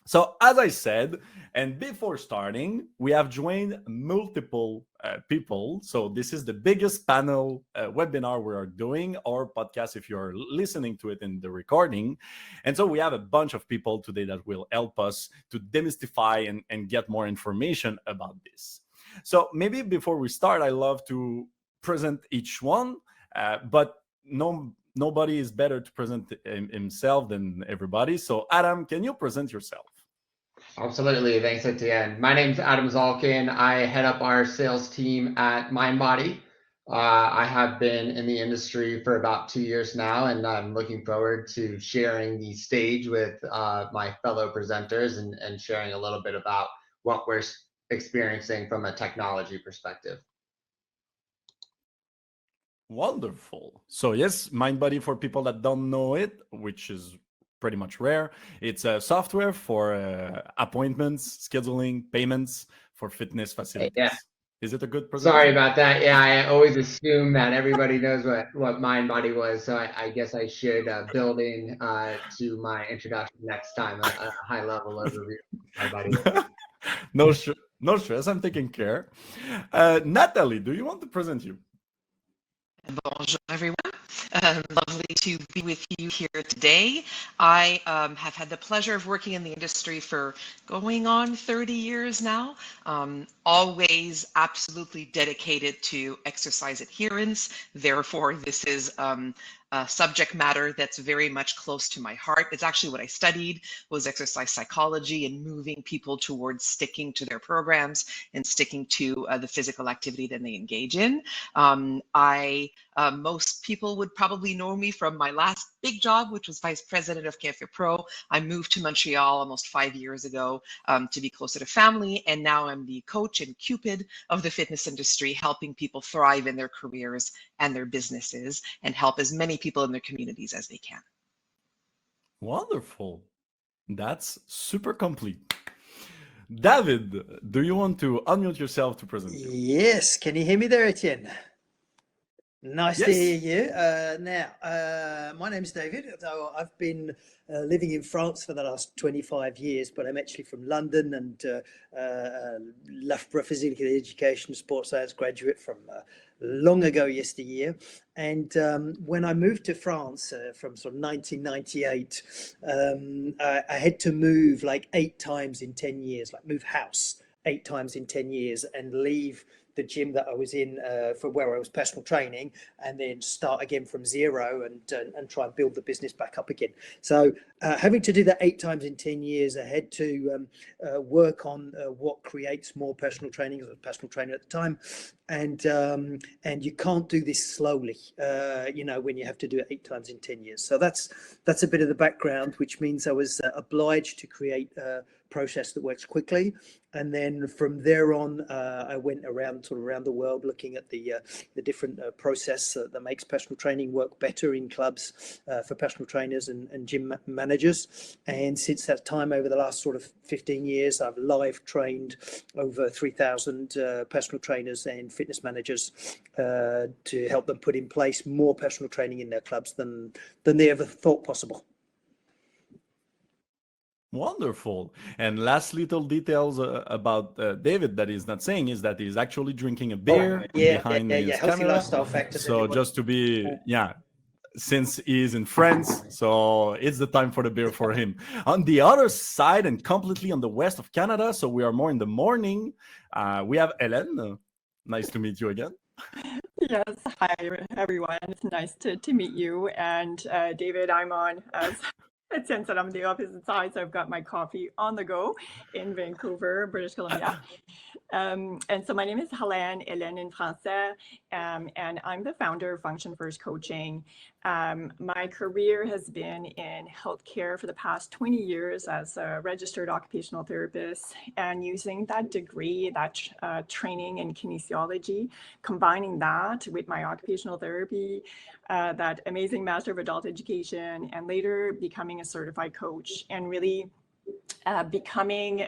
So as I said, and before starting, we have joined multiple people. So this is the biggest panel webinar we are doing, or podcast if you're listening to it in the recording. And so we have a bunch of people today that will help us to demystify and get more information about this. So maybe before we start, I love to present each one, but nobody is better to present himself than everybody. So Adam, can you present yourself? Absolutely. Thanks, Etienne. My name's Adam Zalkin. I head up our sales team at MindBody. I have been in the industry for about 2 years now, and I'm looking forward to sharing the stage with my fellow presenters and sharing a little bit about what we're experiencing from a technology perspective. Wonderful. So yes, MindBody, for people that don't know it, which is pretty much rare, it's a software for appointments, scheduling, payments for fitness facilities. Yeah. Is it a good presentation? Sorry about that. Yeah, I always assume that everybody knows what MindBody was, so I guess I should build in to my introduction next time a high-level overview of MindBody. No stress, I'm taking care. Nathalie, do you want to present you? Bonjour, everyone. Lovely to be with you here today. I have had the pleasure of working in the industry for going on 30 years now, always absolutely dedicated to exercise adherence. Therefore, this is a subject matter that's very much close to my heart. It's actually what I studied, was exercise psychology and moving people towards sticking to their programs and sticking to the physical activity that they engage in. Most people would probably know me from my last big job, which was vice president of Cafe Pro. I moved to Montreal almost 5 years ago to be closer to family, and now I'm the coach and cupid of the fitness industry, helping people thrive in their careers and their businesses and help as many people in their communities as they can. Wonderful. That's super complete. David, do you want to unmute yourself to present you? Yes. Can you hear me there, Etienne? Nice to hear you. My name's David. So I've been living in France for the last 25 years, but I'm actually from London and Loughborough Physical Education Sports Science graduate from long ago yesteryear. And when I moved to France from sort of 1998, I had to move like 8 times in 10 years, like move house 8 times in 10 years and leave the gym that I was in for where I was personal training, and then start again from zero and try and build the business back up again. So having to do that 8 times in 10 years, I had to work on what creates more personal training. I was a personal trainer at the time, and you can't do this slowly, when you have to do it 8 times in 10 years. So that's a bit of the background, which means I was obliged to create a process that works quickly. And then from there on, I went around the world looking at the different process that makes personal training work better in clubs for personal trainers and gym managers. And since that time, over the last sort of 15 years, I've live trained over 3,000 personal trainers and fitness managers to help them put in place more personal training in their clubs than they ever thought possible. Wonderful. And last little details about David that he's not saying is that he's actually drinking a beer behind his healthy camera. lifestyle factors. So everybody. Just to be, since he's in France, so it's the time for the beer for him. On the other side and completely on the west of Canada, so we are more in the morning, we have Hélène. Nice to meet you again. Yes, hi everyone. It's nice to meet you. And David, I'm on as Etienne said, I'm on the opposite side, so I've got my coffee on the go in Vancouver, British Columbia. And so my name is Hélène in français, and I'm the founder of Function First Coaching. My career has been in healthcare for the past 20 years as a registered occupational therapist, and using that degree, that training in kinesiology, combining that with my occupational therapy, that amazing Master of Adult Education, and later becoming a certified coach, and really becoming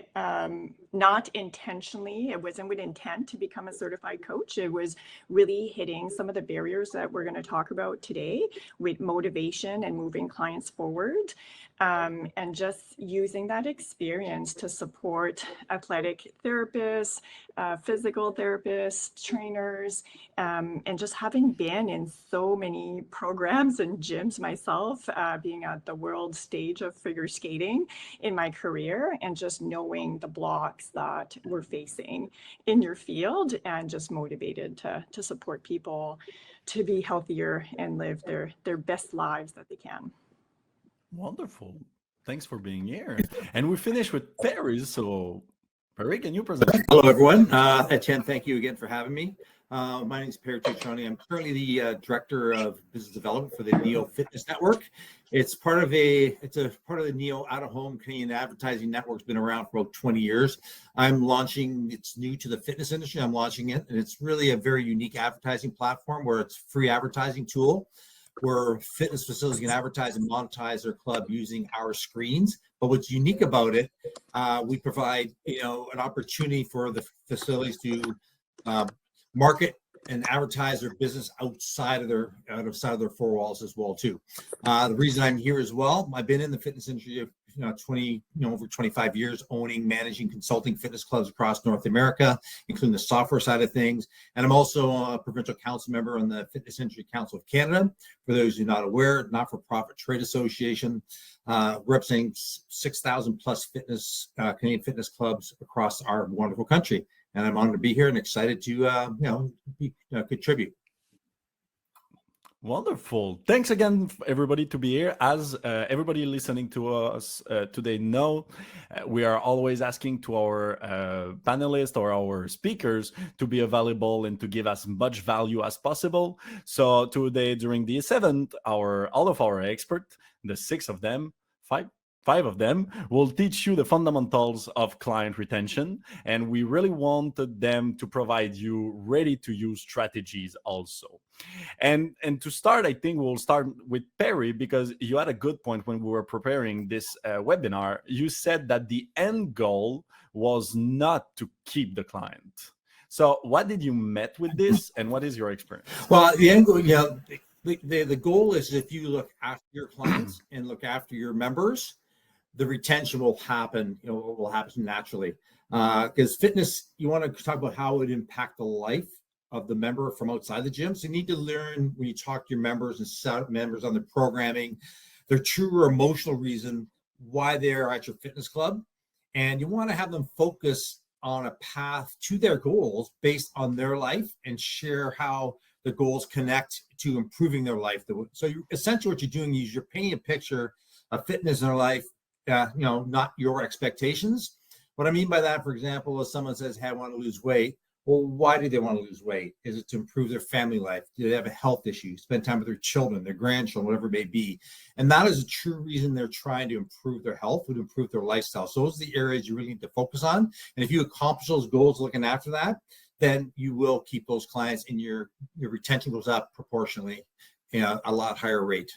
not intentionally, it wasn't with intent to become a certified coach. It was really hitting some of the barriers that we're going to talk about today with motivation and moving clients forward. And just using that experience to support athletic therapists, physical therapists, trainers, and just having been in so many programs and gyms myself, being at the world stage of figure skating in my career, and just knowing the blocks that we're facing in your field, and just motivated to support people to be healthier and live their best lives that they can. Wonderful. Thanks for being here. And we finish with Perry. So, Perry, can you present? Hello, everyone. Etienne, thank you again for having me. My name is Perry Tuccriarone. I'm currently the Director of Business Development for the Neo Fitness Network. It's part of the Neo out-of-home Canadian advertising network. It's been around for about 20 years. It's new to the fitness industry. I'm launching it, and it's really a very unique advertising platform where it's a free advertising tool where fitness facilities can advertise and monetize their club using our screens. But what's unique about it, we provide an opportunity for the facilities to market and advertise their business outside of their four walls as well too. The reason I'm here as well, I've been in the fitness industry over 25 years, owning, managing, consulting fitness clubs across North America, including the software side of things. And I'm also a provincial council member on the Fitness Industry Council of Canada. For those who are not aware, not-for-profit trade association, representing 6,000 plus Canadian fitness clubs across our wonderful country. And I'm honored to be here and excited to contribute. Wonderful. Thanks again, everybody, to be here. As everybody listening to us today know, we are always asking to our panelists or our speakers to be available and to give as much value as possible. So today, during this event, all of our experts, the five of them, will teach you the fundamentals of client retention. And we really wanted them to provide you ready-to-use strategies also. And to start, I think we'll start with Perry, because you had a good point when we were preparing this webinar. You said that the end goal was not to keep the client. So what did you met with this, and what is your experience? Well, the end goal, the goal is, if you look after your clients and look after your members, the retention will happen, will happen naturally. Because fitness, you want to talk about how it impacts the life of the member from outside the gym. So you need to learn, when you talk to your members and set members on the programming, their true or emotional reason why they're at your fitness club. And you want to have them focus on a path to their goals based on their life, and share how the goals connect to improving their life. So essentially what you're doing is you're painting a picture of fitness in their life, not your expectations. What I mean by that, for example, if someone says, hey, I want to lose weight. Well, why do they want to lose weight? Is it to improve their family life? Do they have a health issue? Spend time with their children, their grandchildren, whatever it may be. And that is a true reason they're trying to improve their health, to improve their lifestyle. So those are the areas you really need to focus on. And if you accomplish those goals looking after that, then you will keep those clients, and your retention goes up proportionally, a lot higher rate.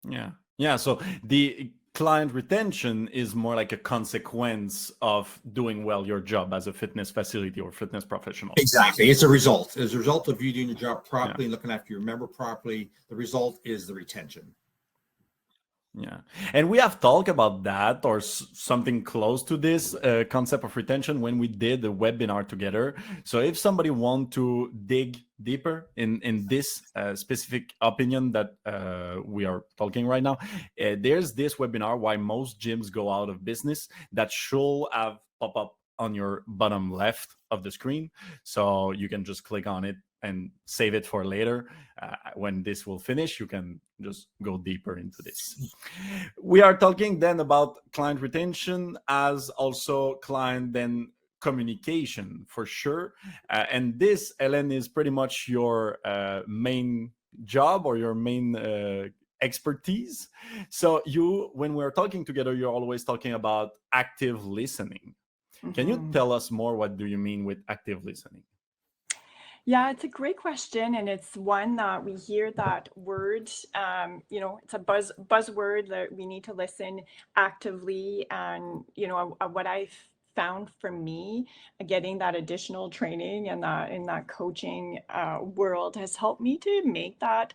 Yeah. So the client retention is more like a consequence of doing well your job as a fitness facility or fitness professional. Exactly. It's a result. As a result of you doing your job properly, and looking after your member properly, the result is the retention. Yeah. And we have talked about that, or something close to this concept of retention, when we did the webinar together. So if somebody wants to dig deeper in this specific opinion that we are talking right now, there's this webinar, Why Most Gyms Go Out of Business, that should have pop up on your bottom left of the screen. So you can just click on it and save it for later. When this will finish, you can just go deeper into this. We are talking then about client retention as also client then communication, for sure. And this, Hélène, is pretty much your main job, or your main expertise. So when we're talking together, you're always talking about active listening. Mm-hmm. Can you tell us more? What do you mean with active listening? Yeah, it's a great question, and it's one that we hear that word. It's a buzzword that we need to listen actively. And what I found for me, getting that additional training and that in that coaching world has helped me to make that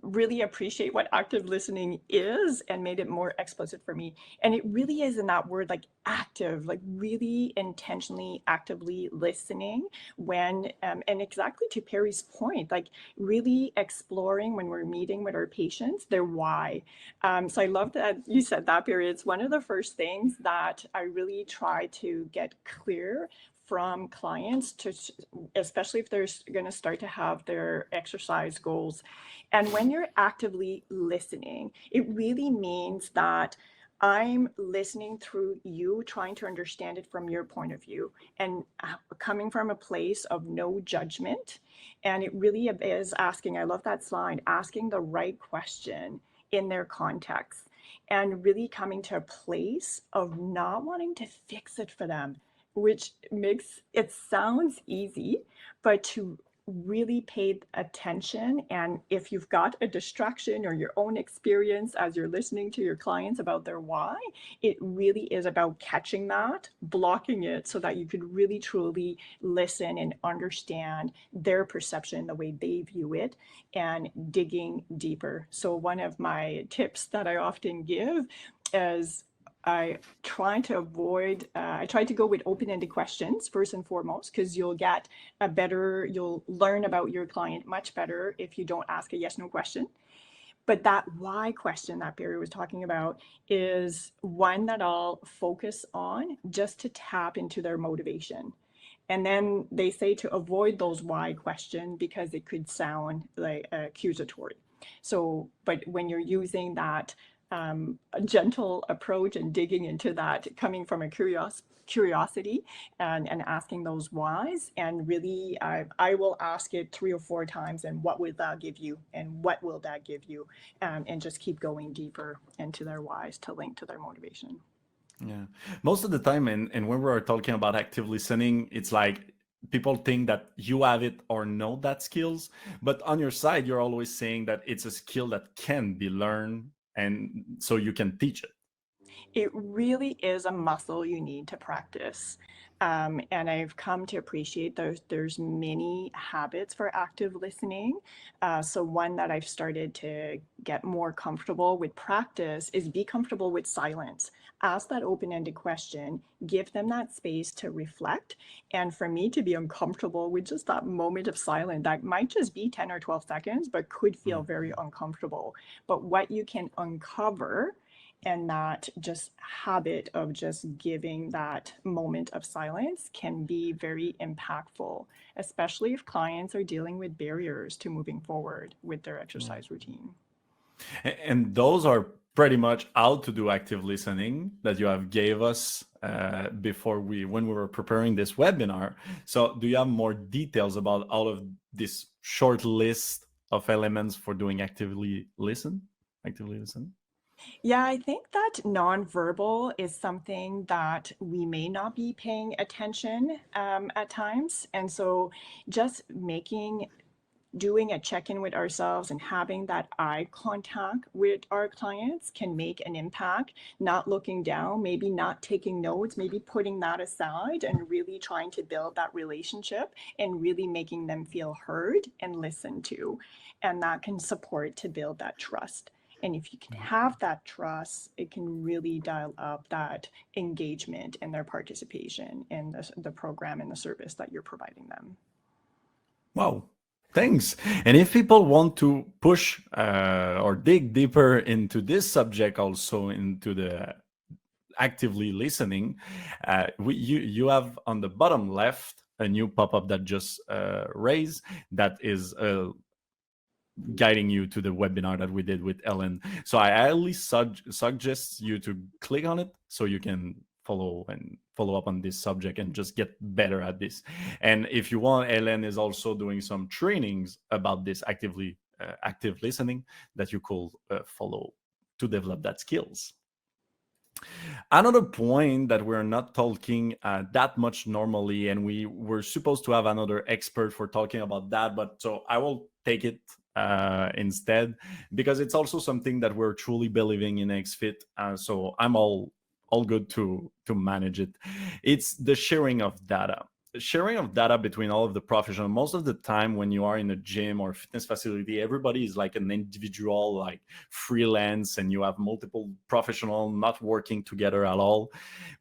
really appreciate what active listening is and made it more explicit for me. And it really is in that word, like active, like really intentionally, actively listening when, and exactly to Perry's point, like really exploring when we're meeting with our patients, their why. So I love that you said that, Perry. It's one of the first things that I really try to get clear from clients, to especially if they're going to start to have their exercise goals. And when you're actively listening, it really means that I'm listening through you, trying to understand it from your point of view and coming from a place of no judgment. And it really is asking, I love that slide, asking the right question in their context and really coming to a place of not wanting to fix it for them, which makes it sounds easy, but to really pay attention. And if you've got a distraction or your own experience as you're listening to your clients about their why, it really is about catching that, blocking it so that you could really truly listen and understand their perception, the way they view it, and digging deeper. So one of my tips that I often give is I try to go with open-ended questions first and foremost, because you'll learn about your client much better if you don't ask a yes/no question. But that why question that Barry was talking about is one that I'll focus on just to tap into their motivation. And then they say to avoid those why questions because it could sound like accusatory. So, but when you're using that a gentle approach and digging into that, coming from a curiosity and asking those whys, and really I will ask it 3 or 4 times, and what will that give you, and what will that give you, and just keep going deeper into their whys to link to their motivation. Yeah, most of the time, and when we're talking about active listening, it's like people think that you have it or know that skills, but on your side you're always saying that it's a skill that can be learned, and so you can teach it. It really is a muscle you need to practice. And I've come to appreciate there's many habits for active listening. So one that I've started to get more comfortable with practice is be comfortable with silence. Ask that open-ended question, give them that space to reflect. And for me to be uncomfortable with just that moment of silence, that might just be 10 or 12 seconds, but could feel very uncomfortable. But what you can uncover, and that just habit of just giving that moment of silence can be very impactful, especially if clients are dealing with barriers to moving forward with their exercise routine. And those are pretty much how to do active listening that you have gave us when we were preparing this webinar. So do you have more details about all of this short list of elements for doing actively listen? Yeah, I think that nonverbal is something that we may not be paying attention at times. And so just doing a check-in with ourselves and having that eye contact with our clients can make an impact. Not looking down, maybe not taking notes, maybe putting that aside and really trying to build that relationship and really making them feel heard and listened to. And that can support to build that trust. And if you can have that trust, it can really dial up that engagement and their participation in the program and the service that you're providing them. Wow, thanks. And if people want to push or dig deeper into this subject, also into the actively listening, you have on the bottom left a new pop-up that just raised that is guiding you to the webinar that we did with Hélène. So I highly suggest you to click on it so you can follow up on this subject and just get better at this. And if you want, Hélène is also doing some trainings about this active listening that you could follow to develop that skills. Another point that we're not talking that much normally, and we were supposed to have another expert for talking about that, but so I will take it instead, because it's also something that we're truly believing in Hexfit. So I'm all all good to manage it. It's the sharing of data. Sharing of data between all of the professionals. Most of the time when you are in a gym or fitness facility, everybody is like an individual, like freelance, and you have multiple professionals not working together at all.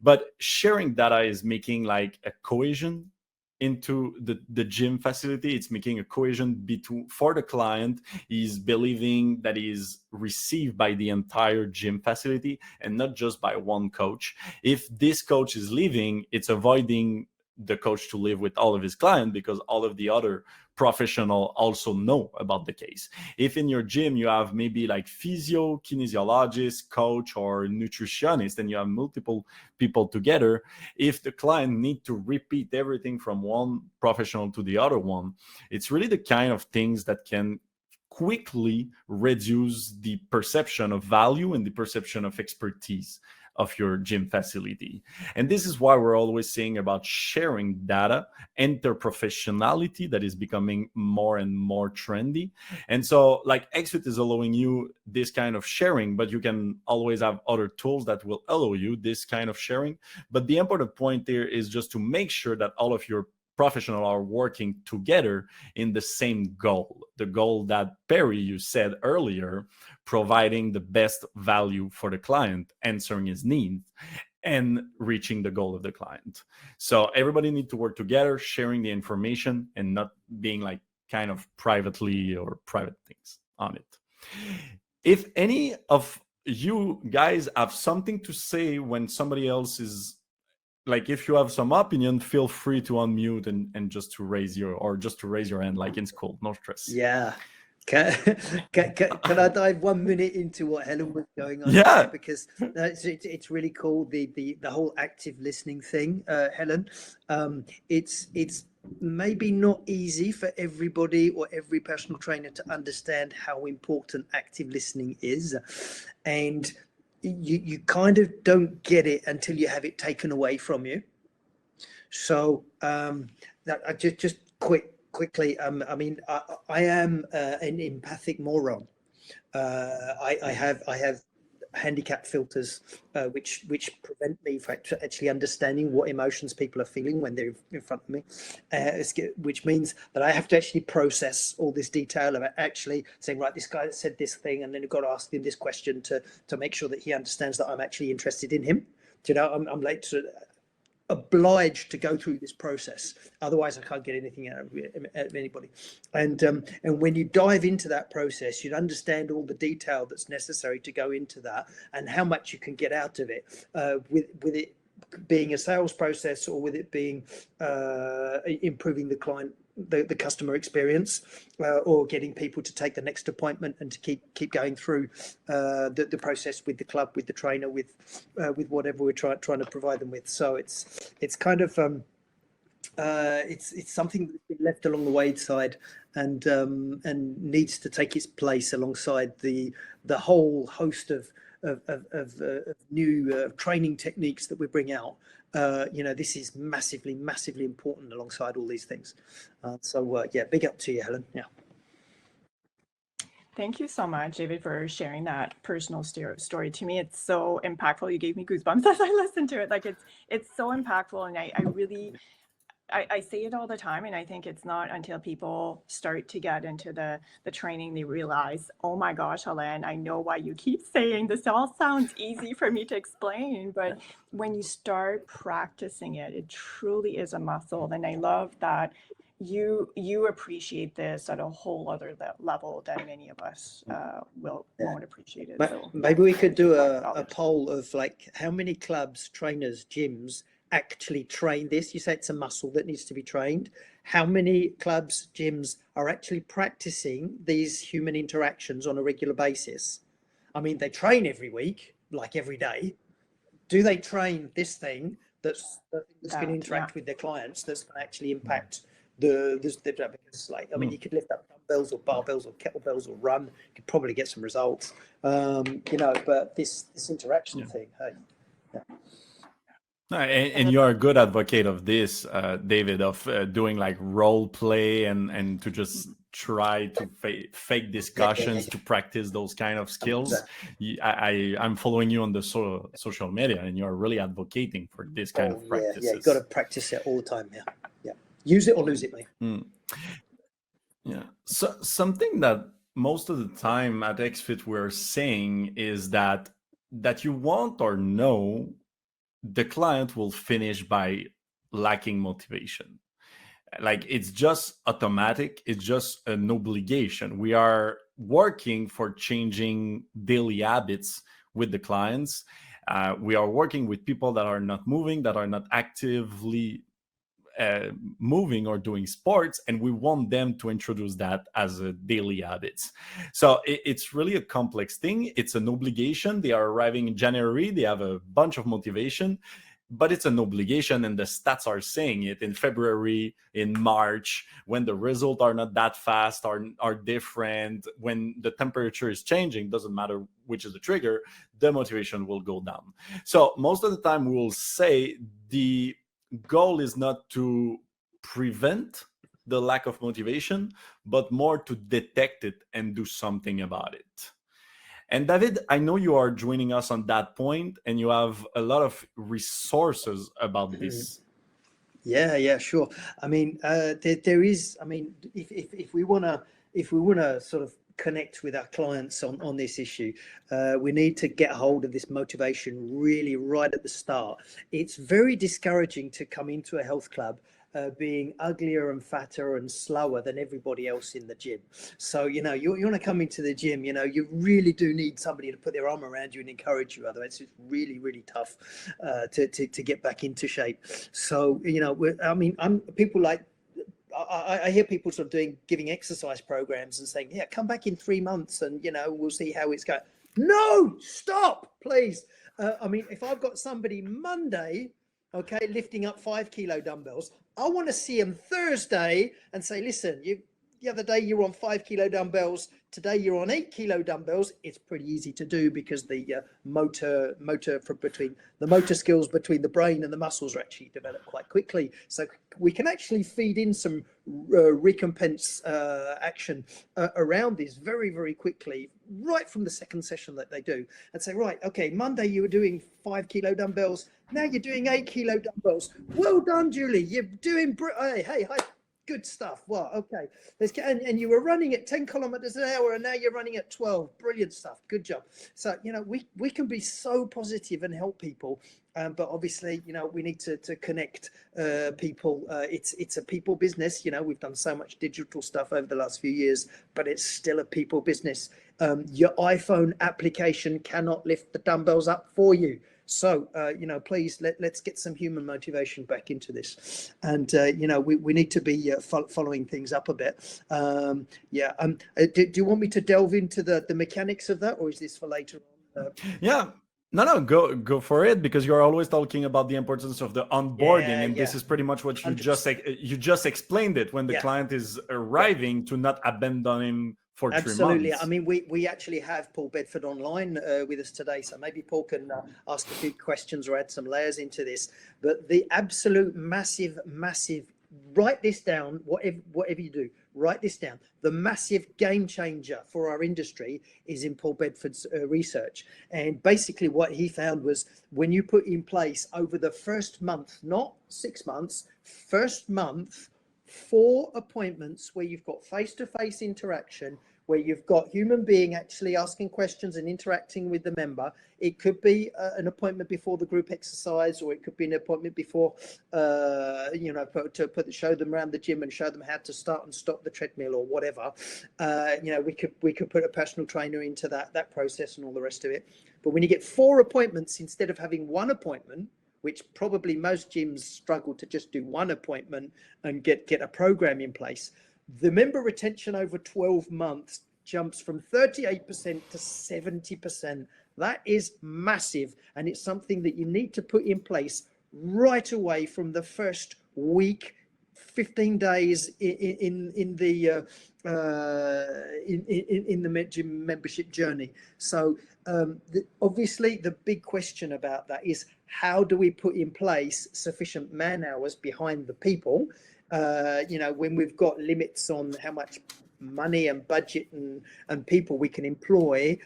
But sharing data is making like a cohesion into the gym facility. It's making a cohesion between, for the client. He's believing that he's received by the entire gym facility and not just by one coach. If this coach is leaving, it's avoiding the coach to live with all of his clients, because all of the other professional also know about the case. If in your gym you have maybe like physio, kinesiologist, coach, or nutritionist, and you have multiple people together, if the client need to repeat everything from one professional to the other one, it's really the kind of things that can quickly reduce the perception of value and the perception of expertise of your gym facility. And this is why we're always saying about sharing data, interprofessionality that is becoming more and more trendy. And so like Hexfit is allowing you this kind of sharing, but you can always have other tools that will allow you this kind of sharing. But the important point here is just to make sure that all of your professionals are working together in the same goal, the goal that Perry, you said earlier, providing the best value for the client, answering his needs, and reaching the goal of the client. So everybody needs to work together, sharing the information and not being like kind of privately or private things on it. If any of you guys have something to say when somebody else is, like, if you have some opinion, feel free to unmute and just to raise your hand, like in school, no stress. Yeah. Can I dive 1 minute into what Helen was going on? Yeah. There? Because it's really cool, the whole active listening thing, Helen. It's maybe not easy for everybody or every personal trainer to understand how important active listening is, and you kind of don't get it until you have it taken away from you. So that I just quickly, I mean, I am an empathic moron. I have handicap filters which prevent me from actually understanding what emotions people are feeling when they're in front of me, which means that I have to actually process all this detail about actually saying, right, this guy said this thing, and then I've got to ask him this question to make sure that he understands that I'm actually interested in him. Do you know, I'm like obliged to go through this process, otherwise I can't get anything out of anybody. And when you dive into that process, you'd understand all the detail that's necessary to go into that, and how much you can get out of it, with it being a sales process, or with it being improving the customer experience, or getting people to take the next appointment and to keep going through the process with the club, with the trainer, with whatever we're trying to provide them with. So it's kind of it's something that's been left along the wayside, and needs to take its place alongside the whole host of new training techniques that we bring out. This is massively important alongside all these things. Yeah, big up to you, Helen. Yeah. Thank you so much, David, for sharing that personal story. To me, it's so impactful. You gave me goosebumps as I listened to it. Like it's so impactful, and I really say it all the time, and I think it's not until people start to get into the training they realize, oh my gosh, Hélène, I know why you keep saying this. All sounds easy for me to explain, but when you start practicing it, it truly is a muscle. And I love that you appreciate this at a whole other level that many of us won't appreciate it. So maybe we could do a poll of like how many clubs, trainers, gyms actually train this. You say it's a muscle that needs to be trained. How many clubs, gyms are actually practicing these human interactions on a regular basis? I mean, they train every week, like every day. Do they train this thing that's going to interact with their clients, that's going to actually impact because, like, I mean, you could lift up dumbbells or barbells or kettlebells or run, you could probably get some results, but this interaction thing, hey. Yeah. And you're a good advocate of this, David, of doing like role play and to just try to fake discussions to practice those kind of skills. I'm following you on the social media, and you're really advocating for this kind of practices. Yeah, you've got to practice it all the time. Yeah. Use it or lose it, mate. Yeah. So something that most of the time at Hexfit we're saying is that you want or know the client will finish by lacking motivation. Like it's just automatic. It's just an obligation. We are working for changing daily habits with the clients. We are working with people that are not moving, that are not actively moving or doing sports, and we want them to introduce that as a daily habits. So it's really a complex thing. It's an obligation. They are arriving in January, they have a bunch of motivation, but it's an obligation, and the stats are saying it in February, in March, when the results are not that fast, are different, when the temperature is changing, doesn't matter which is the trigger, the motivation will go down. So most of the time we will say the goal is not to prevent the lack of motivation, but more to detect it and do something about it. And David, I know you are joining us on that point, and you have a lot of resources about this. Yeah, sure. I mean, there is. I mean, if we want to sort of connect with our clients on this issue, we need to get hold of this motivation really right at the start. It's very discouraging to come into a health club being uglier and fatter and slower than everybody else in the gym. So, you want to come into the gym, you really do need somebody to put their arm around you and encourage you. Otherwise, it's really, really tough to get back into shape. So, I'm people like, I hear people sort of giving exercise programs and saying, yeah, come back in 3 months and, we'll see how it's going. No, stop, please. If I've got somebody Monday, okay, lifting up 5 kilo dumbbells, I want to see them Thursday and say, listen, the other day you were on 5 kilo dumbbells, today you're on 8 kilo dumbbells. It's pretty easy to do because the motor skills between the brain and the muscles are actually developed quite quickly. So we can actually feed in some recompense action around this very, very quickly, right from the second session that they do, and say, right, okay, Monday you were doing 5 kilo dumbbells, now you're doing 8 kilo dumbbells. Well done, Julie. You're doing hey, good stuff. Well, okay. And you were running at 10 kilometers an hour, and now you're running at 12. Brilliant stuff. Good job. So, we can be so positive and help people. But obviously, we need to connect people. It's a people business. We've done so much digital stuff over the last few years, but it's still a people business. Your iPhone application cannot lift the dumbbells up for you. So, please let's get some human motivation back into this. And, we need to be following things up a bit. Do you want me to delve into the mechanics of that, or is this for later on? Yeah. No, go for it, because you're always talking about the importance of the onboarding, and this is pretty much what you just explained it when the client is arriving, to not abandon him for 3 months. Absolutely. We actually have Paul Bedford online with us today, so maybe Paul can ask a few questions or add some layers into this. But the absolute massive, write this down, whatever you do, write this down. The massive game changer for our industry is in Paul Bedford's research. And basically what he found was, when you put in place over the first month, not 6 months, first month, 4 appointments where you've got face-to-face interaction, where you've got human being actually asking questions and interacting with the member. It could be an appointment before the group exercise, or it could be an appointment before, show them around the gym and show them how to start and stop the treadmill or whatever. We could put a personal trainer into that process and all the rest of it. But when you get 4 appointments instead of having 1 appointment, which probably most gyms struggle to just do 1 appointment and get a program in place, the member retention over 12 months jumps from 38% to 70%. That is massive, and it's something that you need to put in place right away from the first week 15 days in the gym membership journey. So obviously the big question about that is, how do we put in place sufficient man hours behind the people, when we've got limits on how much money and budget and people we can employ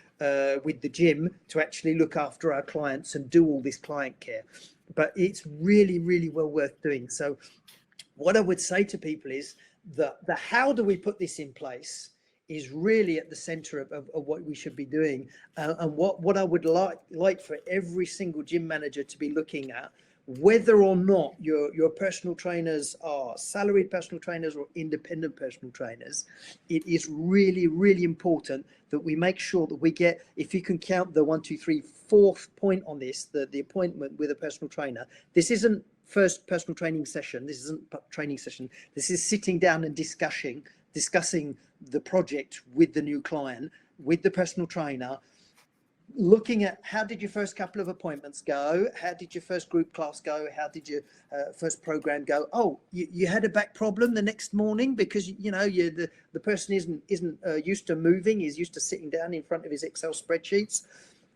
with the gym to actually look after our clients and do all this client care. But it's really, really well worth doing. So what I would say to people is the how do we put this in place is really at the center of what we should be doing. And what I would like for every single gym manager to be looking at, whether or not your personal trainers are salaried personal trainers or independent personal trainers, it is really, really important that we make sure that we get, if you can count the 1, 2, 3, 4th point on this, the appointment with a personal trainer. This isn't first personal training session. This isn't training session. This is sitting down and discussing the project with the new client, with the personal trainer, looking at how did your first couple of appointments go? How did your first group class go? How did your first program go? Oh, you had a back problem the next morning because the person isn't used to moving. He's used to sitting down in front of his Excel spreadsheets,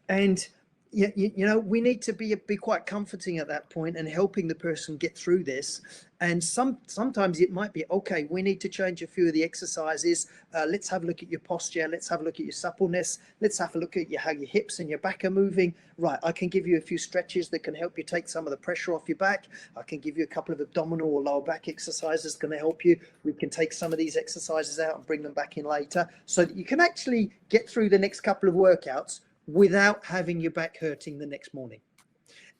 and we need to be quite comforting at that point and helping the person get through this. And sometimes it might be, okay, we need to change a few of the exercises. Let's have a look at your posture. Let's have a look at your suppleness. Let's have a look at how your hips and your back are moving. Right, I can give you a few stretches that can help you take some of the pressure off your back. I can give you a couple of abdominal or lower back exercises going to help you. We can take some of these exercises out and bring them back in later so that you can actually get through the next couple of workouts without having your back hurting the next morning.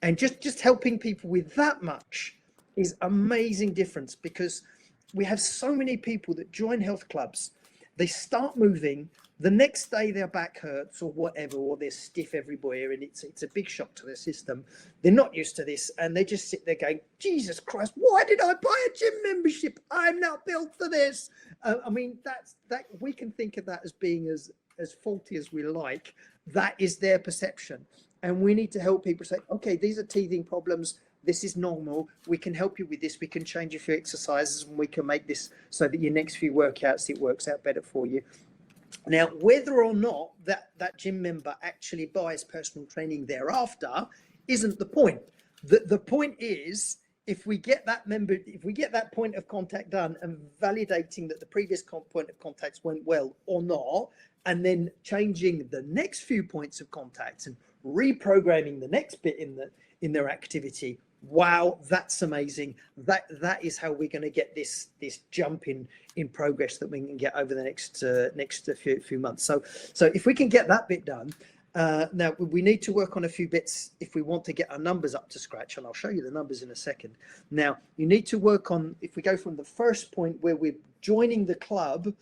And just helping people with that much is amazing difference, because we have so many people that join health clubs, they start moving, the next day their back hurts or whatever, or they're stiff everywhere, and it's a big shock to their system. They're not used to this, and they just sit there going, Jesus Christ, why did I buy a gym membership? I'm not built for this. I mean, that we can think of that as being as faulty as we like. That is their perception, and we need to help people say, okay, these are teething problems. This is normal. We can help you with this. We can change a few exercises, and we can make this so that your next few workouts, it works out better for you. Now, whether or not that gym member actually buys personal training thereafter isn't the point. The point is, if we get that point of contact done and validating that the previous point of contacts went well or not, and then changing the next few points of contacts and reprogramming the next bit in their activity, wow, that's amazing. That is how we're going to get this jump in progress that we can get over the next few months. So if we can get that bit done, now we need to work on a few bits if we want to get our numbers up to scratch, and I'll show you the numbers in a second. Now you need to work on, if we go from the first point where we're joining the club,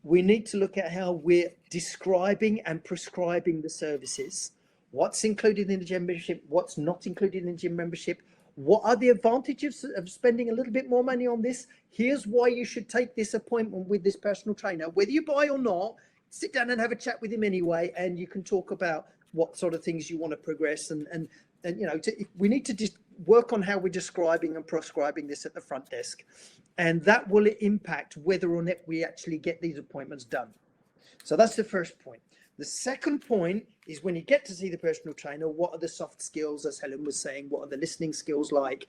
we need to look at how we're describing and prescribing the services. What's included in the gym membership, what's not included in the gym membership, what are the advantages of spending a little bit more money on this? Here's why you should take this appointment with this personal trainer, whether you buy or not. Sit down and have a chat with him anyway, and you can talk about what sort of things you want to progress. And we need to just work on how we're describing and prescribing this at the front desk, and that will impact whether or not we actually get these appointments done. So that's the first point. The second point is, when you get to see the personal trainer, what are the soft skills, as Helen was saying, what are the listening skills like?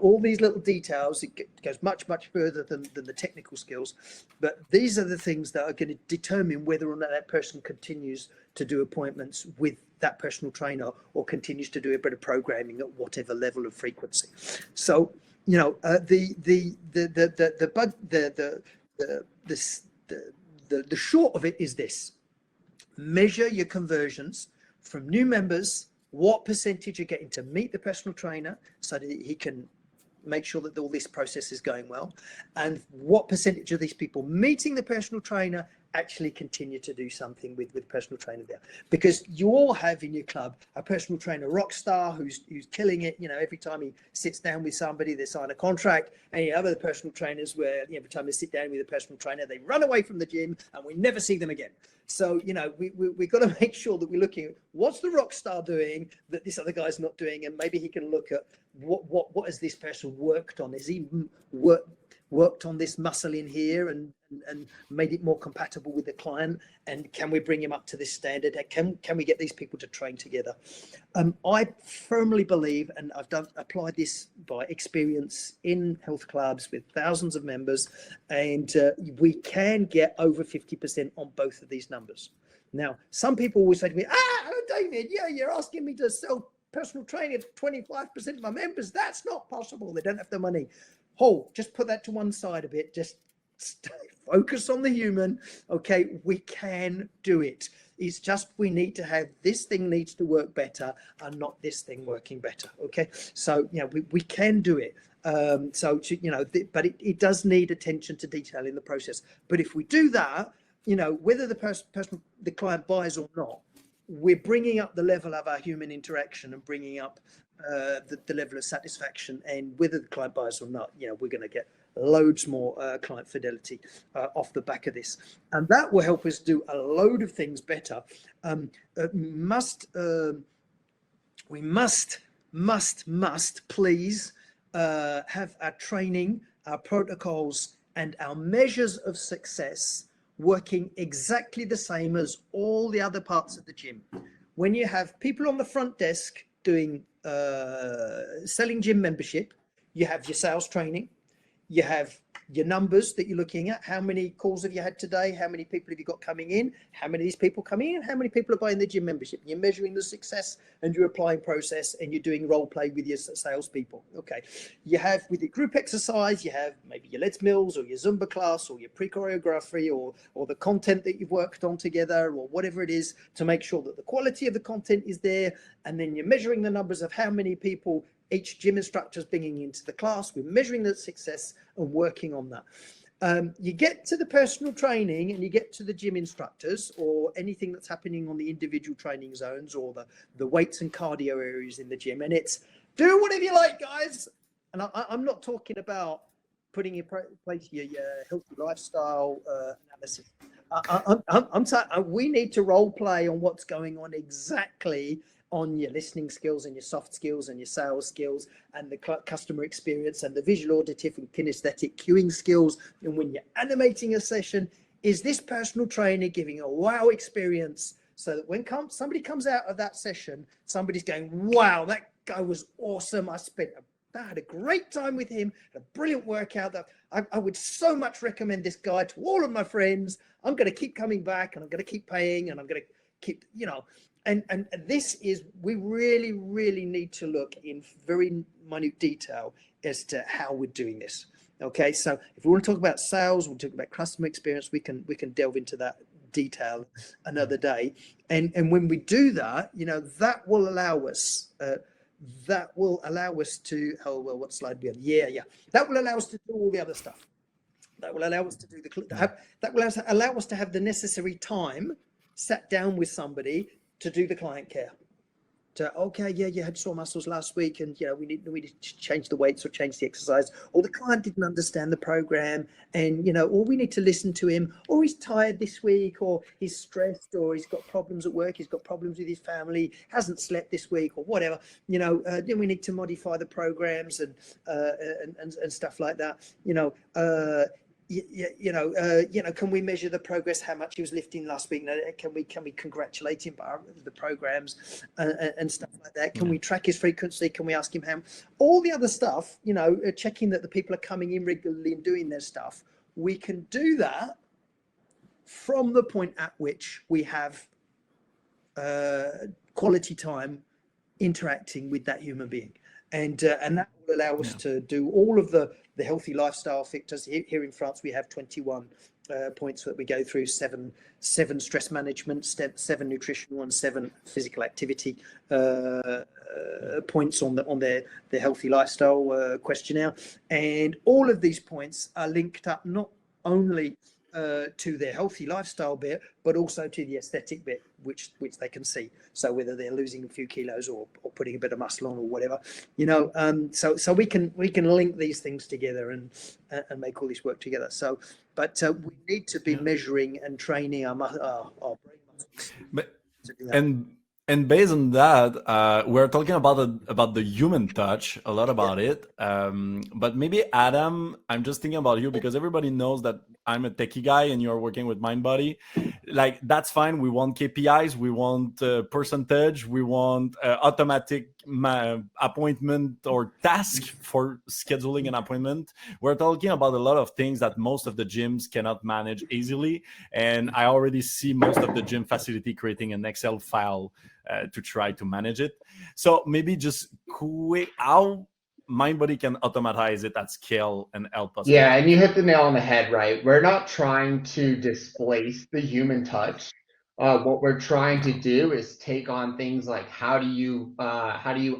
All these little details, it goes much, much further than the technical skills. But these are the things that are going to determine whether or not that person continues to do appointments with that personal trainer or continues to do a bit of programming at whatever level of frequency. So, the short of it is this: measure your conversions from new members, what percentage you're getting to meet the personal trainer so that he can make sure that all this process is going well, and what percentage of these people meeting the personal trainer actually continue to do something with personal trainer there. Because you all have in your club a personal trainer rock star who's killing it. Every time he sits down with somebody, they sign a contract. And you have other personal trainers where every time they sit down with a personal trainer, they run away from the gym and we never see them again. So we've got to make sure that we're looking at what's the rock star doing that this other guy's not doing, and maybe he can look at what has this person worked on. Has he worked on this muscle in here and made it more compatible with the client, and can we bring him up to this standard? Can we get these people to train together? I firmly believe, and I've applied this by experience in health clubs with thousands of members, and we can get over 50% on both of these numbers. Now, some people always say to me, David, you're asking me to sell personal training to 25% of my members. That's not possible. They don't have the money. Just put that to one side a bit. Just focus on the human. Okay, we can do it. It's just we need to have this thing needs to work better and not this thing working better. Okay, so we can do it. But it does need attention to detail in the process. But if we do that, whether the client buys or not, we're bringing up the level of our human interaction and bringing up the level of satisfaction, and whether the client buys or not, we're going to get loads more client fidelity off the back of this, and that will help us do a load of things better. We must please have our training, our protocols, and our measures of success working exactly the same as all the other parts of the gym. When you have people on the front desk doing selling gym membership, you have your sales training, you have your numbers that you're looking at. How many calls have you had today? How many people have you got coming in? How many of these people coming in? How many people are buying the gym membership? You're measuring the success and you're applying process, and you're doing role play with your salespeople. Okay. You have with your group exercise, you have maybe your Let's Mills or your Zumba class or your pre-choreography or the content that you've worked on together or whatever it is, to make sure that the quality of the content is there. And then you're measuring the numbers of how many people each gym instructor is bringing into the class. We're measuring the success and working on that. You get to the personal training and you get to the gym instructors or anything that's happening on the individual training zones or the weights and cardio areas in the gym. And it's do whatever you like, guys. And I'm not talking about putting in place your healthy lifestyle analysis. We need to role play on what's going on exactly on your listening skills and your soft skills and your sales skills and the customer experience and the visual, auditive and kinesthetic cueing skills. And when you're animating a session, is this personal trainer giving a wow experience so that when somebody comes out of that session, somebody's going, wow, that guy was awesome. I had a great time with him, a brilliant workout. That I would so much recommend this guy to all of my friends. I'm going to keep coming back and I'm going to keep paying and I'm going to keep, And this is, we really, really need to look in very minute detail as to how we're doing this. Okay, so if we want to talk about sales, we'll talk about customer experience. We can delve into that detail another day. And when we do that, that will allow us. That will allow us to. Oh well, what slide we have? Yeah. That will allow us to do all the other stuff. That will allow us to do that will allow us to have the necessary time sat down with somebody to do the client care. You had sore muscles last week and we need to change the weights or change the exercise, or the client didn't understand the program and or we need to listen to him, or he's tired this week, or he's stressed, or he's got problems at work, he's got problems with his family, hasn't slept this week or whatever, then we need to modify the programs and stuff like that. Can we measure the progress, how much he was lifting last week? Can we congratulate him by the programs and stuff like that? Can we track his frequency? Can we ask him how? All the other stuff, checking that the people are coming in regularly and doing their stuff. We can do that from the point at which we have quality time interacting with that human being. And that will allow us to do all of the healthy lifestyle factors. Here in France, we have 21 points that we go through, seven stress management, 7 nutritional and 7 physical activity points on their healthy lifestyle questionnaire. And all of these points are linked up not only to their healthy lifestyle bit, but also to the aesthetic bit, which they can see. So whether they're losing a few kilos or putting a bit of muscle on or whatever, so we can link these things together and make all this work together. So, but we need to be measuring and training our brain muscles. And based on that, we're talking about the human touch, a lot about it. But maybe Adam, I'm just thinking about you because everybody knows that I'm a techie guy and you're working with MindBody. Like that's fine. We want KPIs, we want percentage, we want automatic appointment or task for scheduling an appointment. We're talking about a lot of things that most of the gyms cannot manage easily. And I already see most of the gym facility creating an Excel file to try to manage it. So maybe just quick, how MindBody can automatize it at scale and help us. Yeah, and you hit the nail on the head, right? We're not trying to displace the human touch. What we're trying to do is take on things like how do you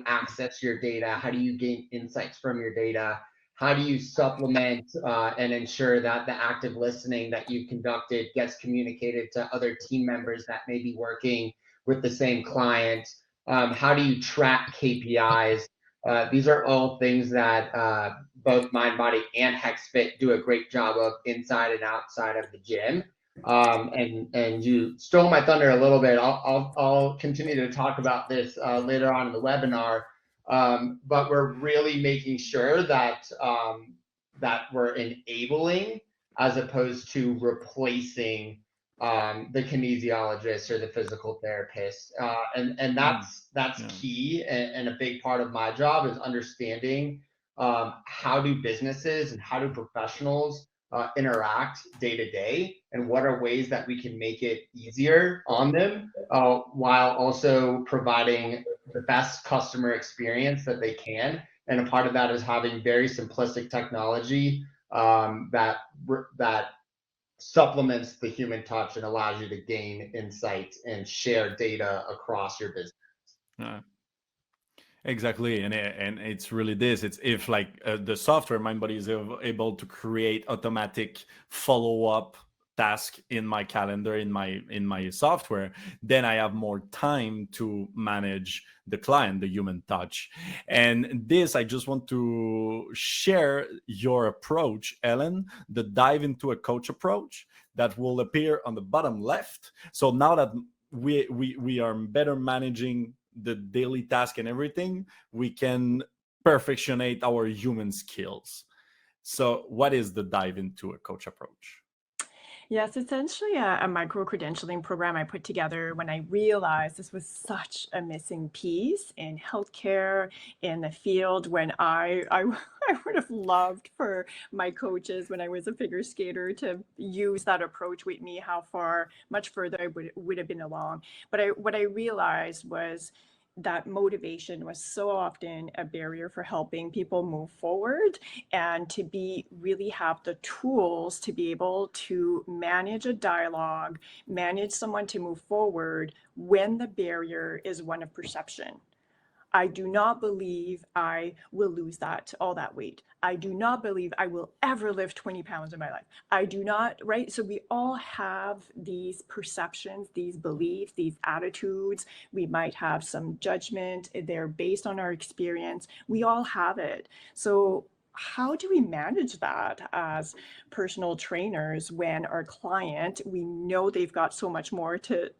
access your data? How do you gain insights from your data? How do you supplement and ensure that the active listening that you've conducted gets communicated to other team members that may be working with the same client? How do you track KPIs? These are all things that both MindBody and Hexfit do a great job of inside and outside of the gym. And you stole my thunder a little bit. I'll continue to talk about this later on in the webinar. But we're really making sure that that we're enabling as opposed to replacing the kinesiologist or the physical therapist. And that's key and a big part of my job is understanding how do businesses and how do professionals interact day to day, and what are ways that we can make it easier on them while also providing the best customer experience that they can. And a part of that is having very simplistic technology that supplements the human touch and allows you to gain insights and share data across your business. Exactly, and it's really this. It's if like the software MindBody is able to create automatic follow-up task in my calendar in my software, then I have more time to manage the client, the human touch. And this, I just want to share your approach, Hélène, the dive into a coach approach that will appear on the bottom left. So now that we are better managing the daily task and everything, we can perfectionate our human skills. So what is the dive into a coach approach? Yes, essentially a micro-credentialing program I put together when I realized this was such a missing piece in healthcare, in the field, when I would have loved for my coaches when I was a figure skater to use that approach with me, much further I would have been along. But what I realized was that motivation was so often a barrier for helping people move forward, and to really have the tools to be able to manage a dialogue, manage someone to move forward when the barrier is one of perception. I do not believe I will lose all that weight. I do not believe I will ever lift 20 pounds in my life. I do not, right? So we all have these perceptions, these beliefs, these attitudes. We might have some judgment. They're based on our experience. We all have it. So how do we manage that as personal trainers when our client, we know they've got so much more to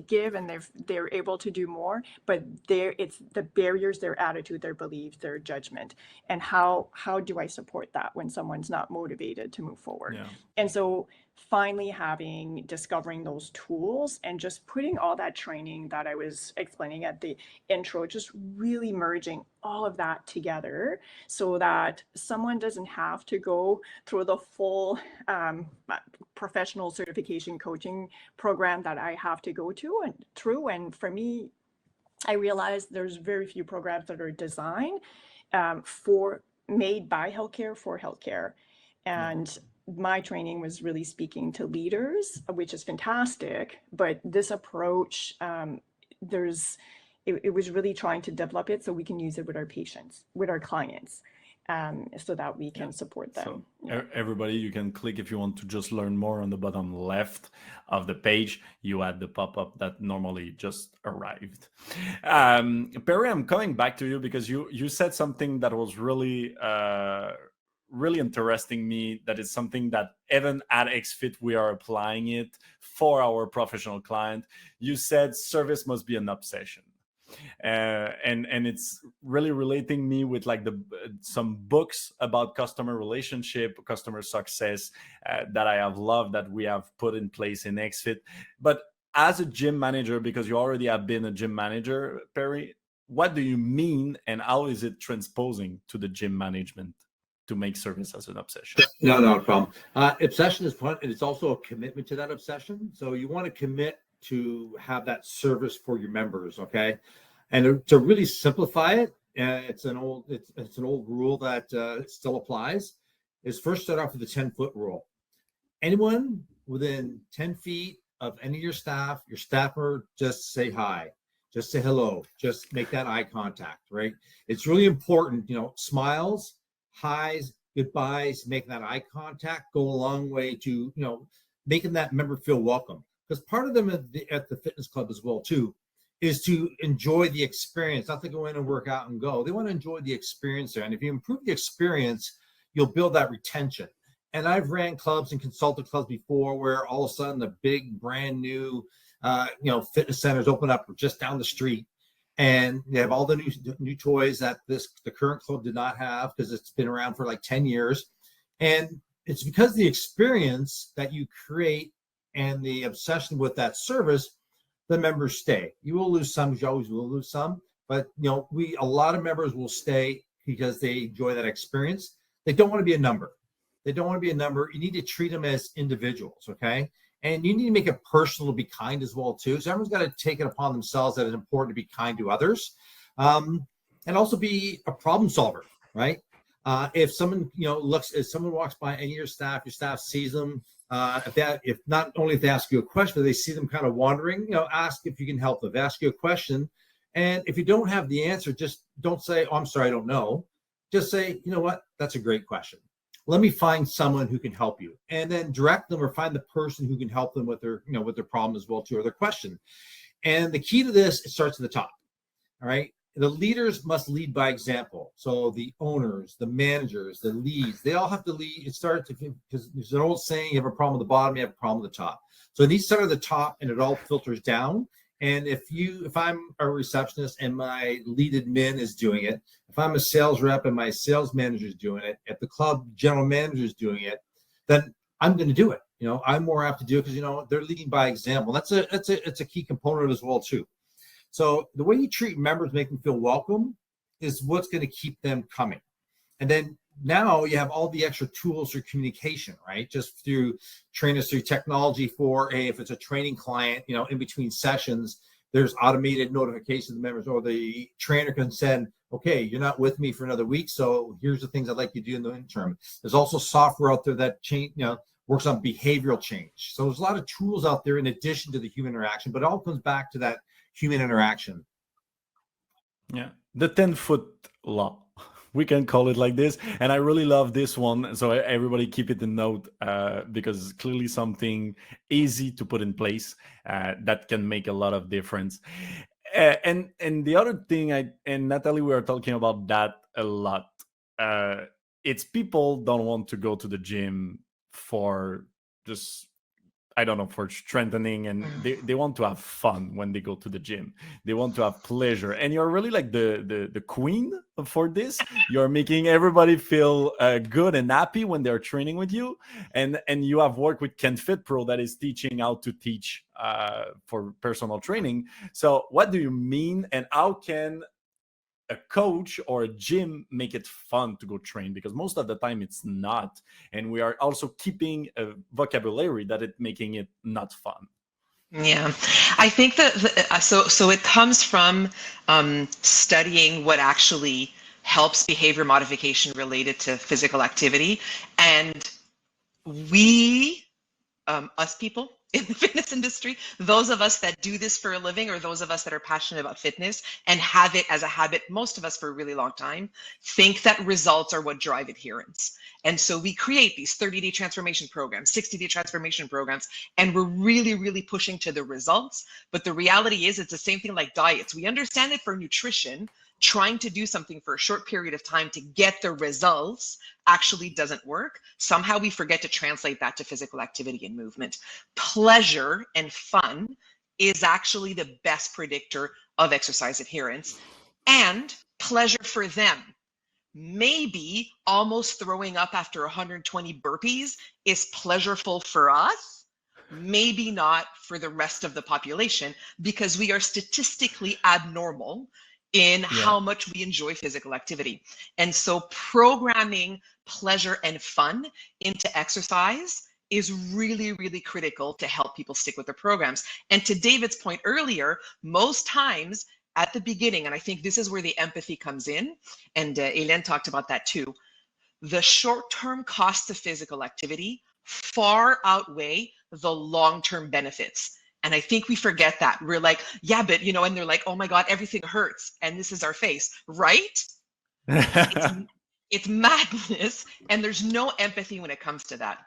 give, and they're able to do more, but it's the barriers, their attitude, their beliefs, their judgment, and how do I support that when someone's not motivated to move forward? Yeah. And so finally discovering those tools and just putting all that training that I was explaining at the intro, just really merging all of that together so that someone doesn't have to go through the full professional certification coaching program that I have to go through. And for me, I realized there's very few programs that are designed made by healthcare for healthcare. And my training was really speaking to leaders, which is fantastic. But this approach, it was really trying to develop it so we can use it with our patients, with our clients, so that we can support them. So everybody, you can click if you want to just learn more on the bottom left of the page. You add the pop-up that normally just arrived. Perry, I'm coming back to you because you said something that was really really interesting me that it's something that even at Hexfit we are applying it for our professional client. You said service must be an obsession. And it's really relating me with like some books about customer relationship, customer success that I have loved, that we have put in place in Hexfit. But as a gym manager, because you already have been a gym manager, Perry, what do you mean and how is it transposing to the gym management to make service as an obsession? No problem. Obsession is fun, and it's also a commitment to that obsession. So you want to commit to have that service for your members, okay? And to really simplify it, it's an old rule that still applies, is first start off with the 10-foot rule. Anyone within 10 feet of any of your staffer, just say hi, just say hello, just make that eye contact, right? It's really important, smiles, highs, goodbyes, making that eye contact go a long way to, making that member feel welcome. Because part of them at the fitness club as well, too, is to enjoy the experience, not to go in and work out and go. They want to enjoy the experience there. And if you improve the experience, you'll build that retention. And I've ran clubs and consulted clubs before where all of a sudden the big brand new, fitness centers open up just down the street. And they have all the new toys that the current club did not have because it's been around for like 10 years. And it's because the experience that you create and the obsession with that service, the members stay. You will lose some, you always will lose some, but a lot of members will stay because they enjoy that experience. They don't want to be a number. You need to treat them as individuals, okay? And you need to make it personal to be kind as well, too. So everyone's got to take it upon themselves that it's important to be kind to others, and also be a problem solver, right? If someone if someone walks by any of your staff sees them. If not only if they ask you a question, but they see them kind of wandering, ask if you can help them. If they ask you a question, and if you don't have the answer, just don't say, "Oh, I'm sorry, I don't know." Just say, "You know what? That's a great question. Let me find someone who can help you," and then direct them or find the person who can help them with their problem as well too, or their question. And the key to this, it starts at the top. All right. The leaders must lead by example. So the owners, the managers, the leads, they all have to lead. It starts because there's an old saying: you have a problem at the bottom, you have a problem at the top. So it needs to start at the top, and it all filters down. And if I'm a receptionist and my lead admin is doing it, if I'm a sales rep and my sales manager is doing it, if the club general manager is doing it, then I'm going to do it. I'm more apt to do it because they're leading by example. It's a key component as well too. So the way you treat members, make them feel welcome, is what's going to keep them coming. And then now you have all the extra tools for communication, right? Just through trainers, through technology if it's a training client, in between sessions, there's automated notifications of the members, or the trainer can send, "Okay, you're not with me for another week, so here's the things I'd like you to do in the interim." There's also software out there that works on behavioral change. So there's a lot of tools out there in addition to the human interaction, but it all comes back to that human interaction. Yeah, the 10-foot law. We can call it like this. And I really love this one. So everybody keep it in note because it's clearly something easy to put in place that can make a lot of difference. And the other thing, and Nathalie, we are talking about that a lot. It's people don't want to go to the gym for just, for strengthening, and they want to have fun when they go to the gym. They want to have pleasure, and you're really like the queen for this. You're making everybody feel good and happy when they're training with you, and you have worked with Ken Fit Pro that is teaching how to teach for personal training. So what do you mean, and how can a coach or a gym make it fun to go train? Because most of the time it's not, and we are also keeping a vocabulary that it's making it not fun. Yeah, I think that so it comes from studying what actually helps behavior modification related to physical activity, and we us people in the fitness industry, those of us that do this for a living, or those of us that are passionate about fitness and have it as a habit, most of us for a really long time, think that results are what drive adherence. And so we create these 30-day transformation programs, 60-day transformation programs, and we're really, really pushing to the results. But the reality is it's the same thing like diets. We understand it for nutrition, trying to do something for a short period of time to get the results actually doesn't work. Somehow we forget to translate that to physical activity and movement. Pleasure and fun is actually the best predictor of exercise adherence, and pleasure for them. Maybe almost throwing up after 120 burpees is pleasureful for us, maybe not for the rest of the population, because we are statistically abnormal in how much we enjoy physical activity. And so programming pleasure and fun into exercise is really, really critical to help people stick with their programs. And to David's point earlier, most times at the beginning, and I think this is where the empathy comes in, and Hélène talked about that too, the short-term costs of physical activity far outweigh the long-term benefits. And I think we forget that. We're like, yeah, but, you know, and they're like, oh my God, everything hurts. And this is our face, right? It's madness. And there's no empathy when it comes to that.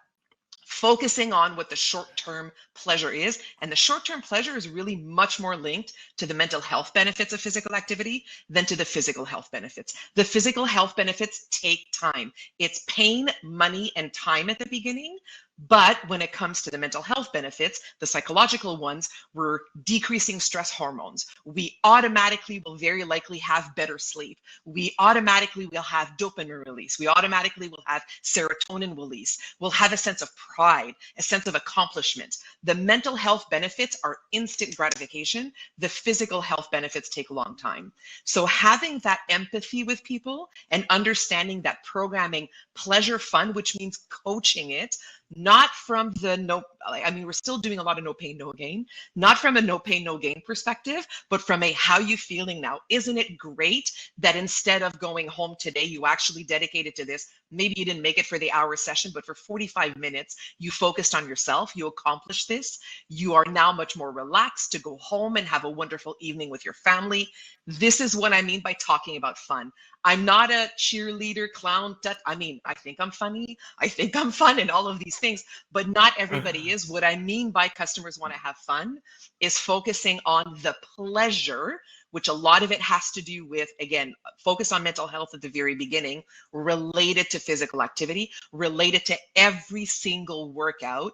Focusing on what the short-term pleasure is. And the short-term pleasure is really much more linked to the mental health benefits of physical activity than to the physical health benefits. The physical health benefits take time. It's pain, money, and time at the beginning. But when it comes to the mental health benefits, the psychological ones, we're decreasing stress hormones. We automatically will very likely have better sleep. We automatically will have dopamine release. We automatically will have serotonin release. We'll have a sense of pride, a sense of accomplishment. The mental health benefits are instant gratification. The physical health benefits take a long time. So having that empathy with people and understanding that programming pleasure fun, which means coaching it, not from the no, I mean, we're still doing a lot of no pain, no gain, not from a no pain, no gain perspective, but from a how you feeling now? Isn't it great that instead of going home today, you actually dedicated to this? Maybe you didn't make it for the hour session, but for 45 minutes, you focused on yourself, you accomplished this. You are now much more relaxed to go home and have a wonderful evening with your family. This is what I mean by talking about fun. I'm not a cheerleader, clown. I mean, I think I'm funny. I think I'm fun and all of these things, but not everybody is. What I mean by customers want to have fun is focusing on the pleasure, which a lot of it has to do with, again, focus on mental health at the very beginning, related to physical activity, related to every single workout,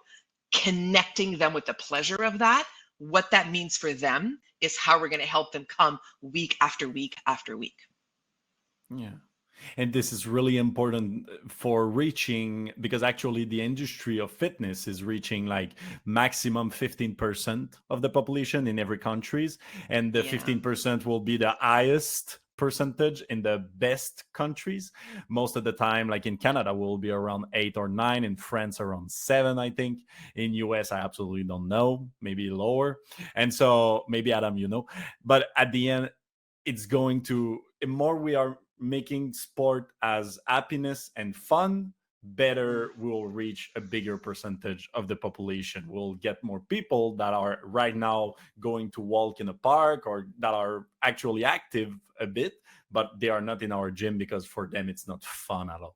connecting them with the pleasure of that. What that means for them is how we're going to help them come week after week after week. Yeah. And this is really important for reaching, because actually the industry of fitness is reaching like maximum 15% of the population in every countries. And the 15% will be the highest percentage in the best countries. Most of the time, like in Canada, will be around 8 or 9. In France, around 7, I think. In US, I absolutely don't know, maybe lower. And so maybe Adam, you know, but at the end, it's going to, the more we are making sport as happiness and fun, better we'll reach a bigger percentage of the population. We'll get more people that are right now going to walk in a park or that are actually active a bit, but they are not in our gym because for them it's not fun at all.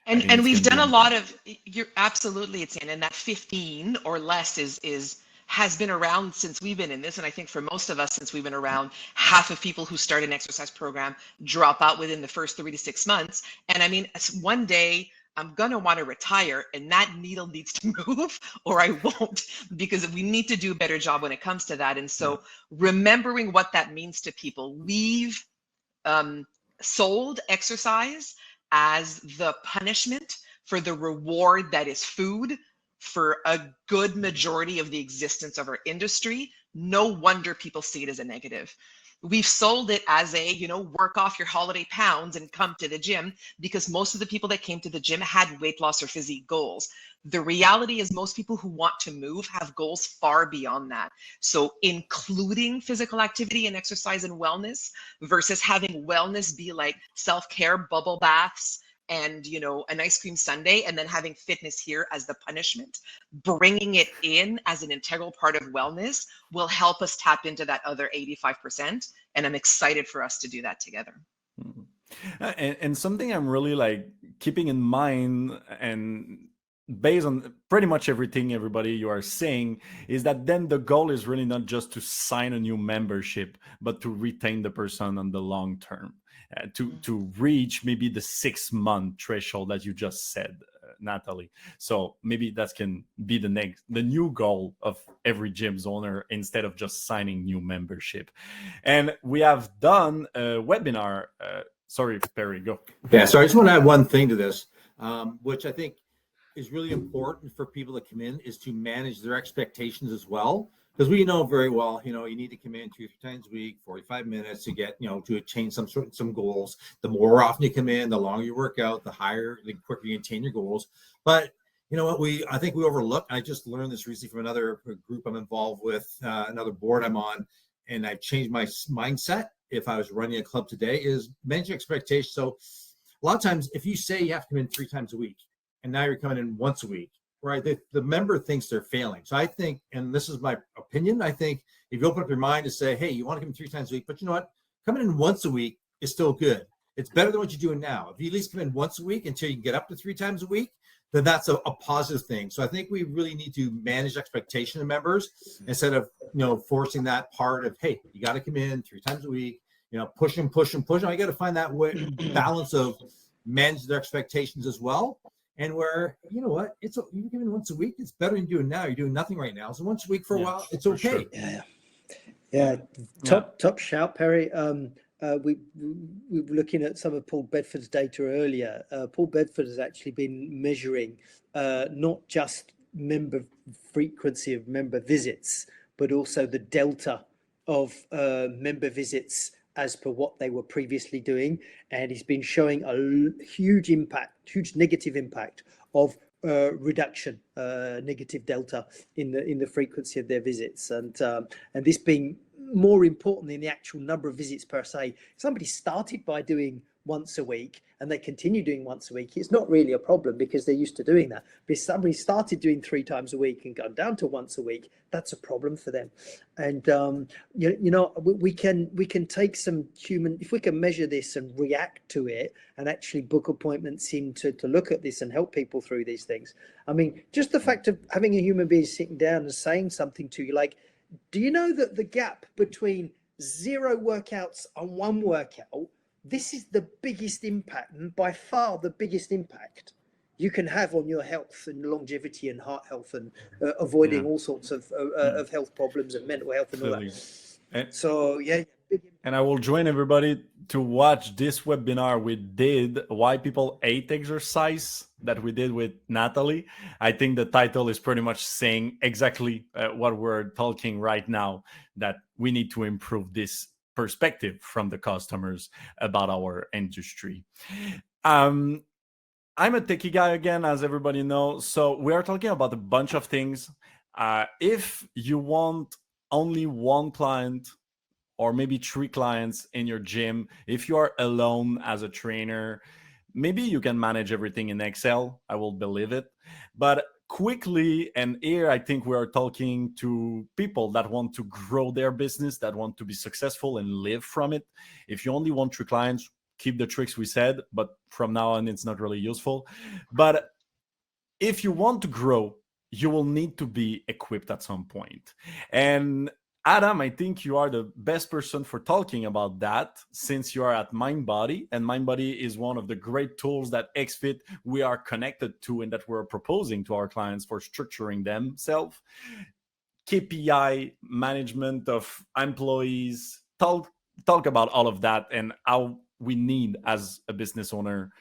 And we've done a lot of, you're absolutely, it's in, and that 15 or less has been around since we've been in this. And I think for most of us, since we've been around, half of people who start an exercise program drop out within the first 3 to 6 months. And I mean, one day I'm going to want to retire and that needle needs to move or I won't, because we need to do a better job when it comes to that. And so remembering what that means to people, we've sold exercise as the punishment for the reward that is food for a good majority of the existence of our industry. No wonder people see it as a negative. We've sold it as a, you know, work off your holiday pounds and come to the gym, because most of the people that came to the gym had weight loss or physique goals. The reality is most people who want to move have goals far beyond that. So including physical activity and exercise and wellness versus having wellness be like self-care, bubble baths, and, you know, an ice cream sundae, and then having fitness here as the punishment, bringing it in as an integral part of wellness will help us tap into that other 85%. And I'm excited for us to do that together. And something I'm really like keeping in mind, and based on pretty much everything everybody you are saying, is that then the goal is really not just to sign a new membership, but to retain the person on the long term, to reach maybe the 6-month threshold that you just said, Natalie. So maybe that can be the new goal of every gym's owner, instead of just signing new membership. And we have done a webinar. Sorry, Perry, go. Yeah, so I just want to add one thing to this, which I think is really important for people to come in, is to manage their expectations as well. Because we know very well, you need to come in 2 or 3 times a week, 45 minutes to get, to attain some goals. The more often you come in, the longer you work out, the quicker you attain your goals. But you know what, I think we overlook, I just learned this recently from another group I'm involved with, another board I'm on, and I've changed my mindset. If I was running a club today, is manage expectations. So a lot of times, if you say you have to come in 3 times a week, and now you're coming in once a week, right? The member thinks they're failing. So I think, and this is my opinion, I think if you open up your mind to say, hey, you want to come in 3 times a week, but you know what? Coming in once a week is still good. It's better than what you're doing now. If you at least come in once a week until you can get up to 3 times a week, then that's a positive thing. So I think we really need to manage expectation of members instead of, forcing that part of, hey, you got to come in 3 times a week, push them. I got to find that balance of manage their expectations as well. And where, you know what, you're giving once a week, it's better than doing now. You're doing nothing right now. So once a week for a while, it's okay. Sure. Yeah. Top shout, Perry. We were looking at some of Paul Bedford's data earlier. Paul Bedford has actually been measuring not just member frequency of member visits, but also the delta of member visits as per what they were previously doing, and he's been showing a huge negative impact of reduction, negative delta in the frequency of their visits, and this being more important than the actual number of visits per se. Somebody started by doing once a week and they continue doing once a week, it's not really a problem because they're used to doing that. But if somebody started doing 3 times a week and gone down to once a week, that's a problem for them. And we can take some human, if we can measure this and react to it and actually book appointments in to look at this and help people through these things. I mean, just the fact of having a human being sitting down and saying something to you like, do you know that the gap between 0 workouts and 1 workout, this is the biggest impact, and by far the biggest impact you can have on your health and longevity and heart health and avoiding all sorts of health problems and mental health and all that. So, yeah. And I will join everybody to watch this webinar we did, Why People Hate Exercise, that we did with Natalie. I think the title is pretty much saying exactly what we're talking right now, that we need to improve this perspective from the customers about our industry. I'm a techie guy again, as everybody knows. So we are talking about a bunch of things. If you want only 1 client, or maybe 3 clients in your gym, if you are alone as a trainer, maybe you can manage everything in Excel. I will believe it. But quickly, and here I think we are talking to people that want to grow their business, that want to be successful and live from it. If you only want 3 clients, keep the tricks we said, but from now on, it's not really useful. But if you want to grow, you will need to be equipped at some point. And Adam, I think you are the best person for talking about that, since you are at MindBody, and MindBody is one of the great tools that Hexfit we are connected to and that we're proposing to our clients for structuring themselves. KPI management of employees. Talk about all of that and how we need, as a business owner,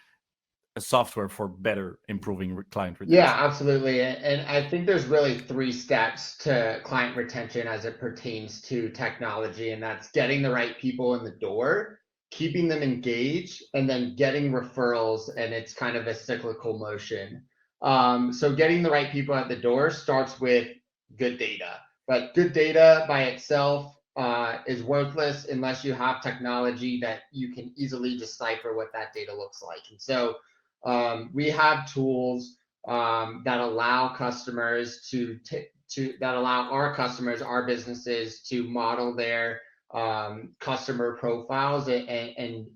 a software for better improving client retention. Yeah, absolutely. And I think there's really 3 steps to client retention as it pertains to technology, and that's getting the right people in the door, keeping them engaged, and then getting referrals, and it's kind of a cyclical motion. So getting the right people at the door starts with good data, but good data by itself is worthless unless you have technology that you can easily decipher what that data looks like. And so we have tools that allow customers that allow our customers, our businesses, to model their customer profiles and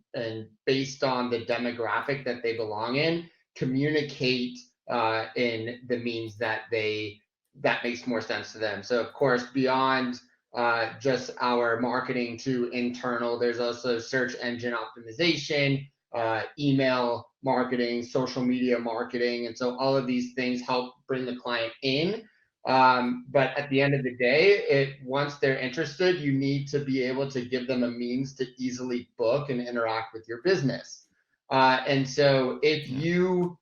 based on the demographic that they belong in, communicate in the means that makes more sense to them. So of course, beyond just our marketing to internal, there's also search engine optimization, email marketing, social media marketing. And so all of these things help bring the client in. But at the end of the day, once they're interested, you need to be able to give them a means to easily book and interact with your business. And so if you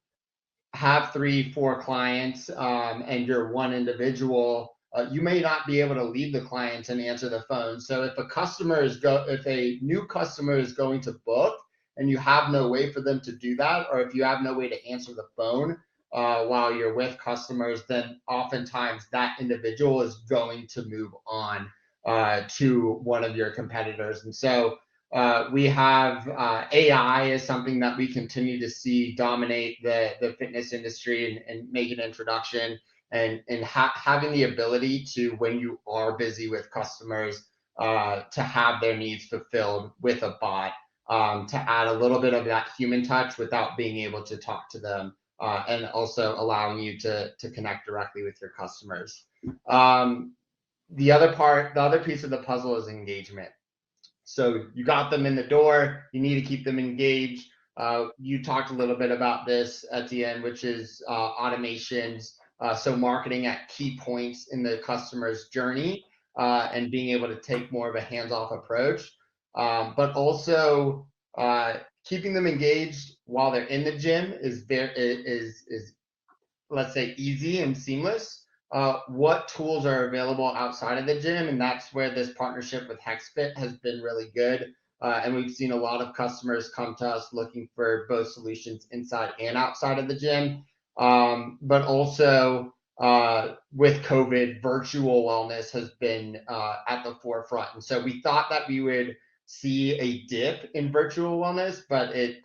have 3-4 clients and you're one individual, you may not be able to leave the clients and answer the phone. So if a new customer is going to book and you have no way for them to do that, or if you have no way to answer the phone while you're with customers, then oftentimes that individual is going to move on to one of your competitors. And so we have AI is something that we continue to see dominate the fitness industry and make an introduction, and having the ability to, when you are busy with customers, to have their needs fulfilled with a bot, to add a little bit of that human touch without being able to talk to them, and also allowing you to connect directly with your customers. The other piece of the puzzle is engagement. So you got them in the door, you need to keep them engaged. You talked a little bit about this at the end, which is automations. So marketing at key points in the customer's journey, and being able to take more of a hands-off approach, but also keeping them engaged while they're in the gym is let's say easy and seamless. What tools are available outside of the gym, and that's where this partnership with Hexfit has been really good. And we've seen a lot of customers come to us looking for both solutions inside and outside of the gym. But also with COVID, virtual wellness has been at the forefront. And so we thought that we would see a dip in virtual wellness, but it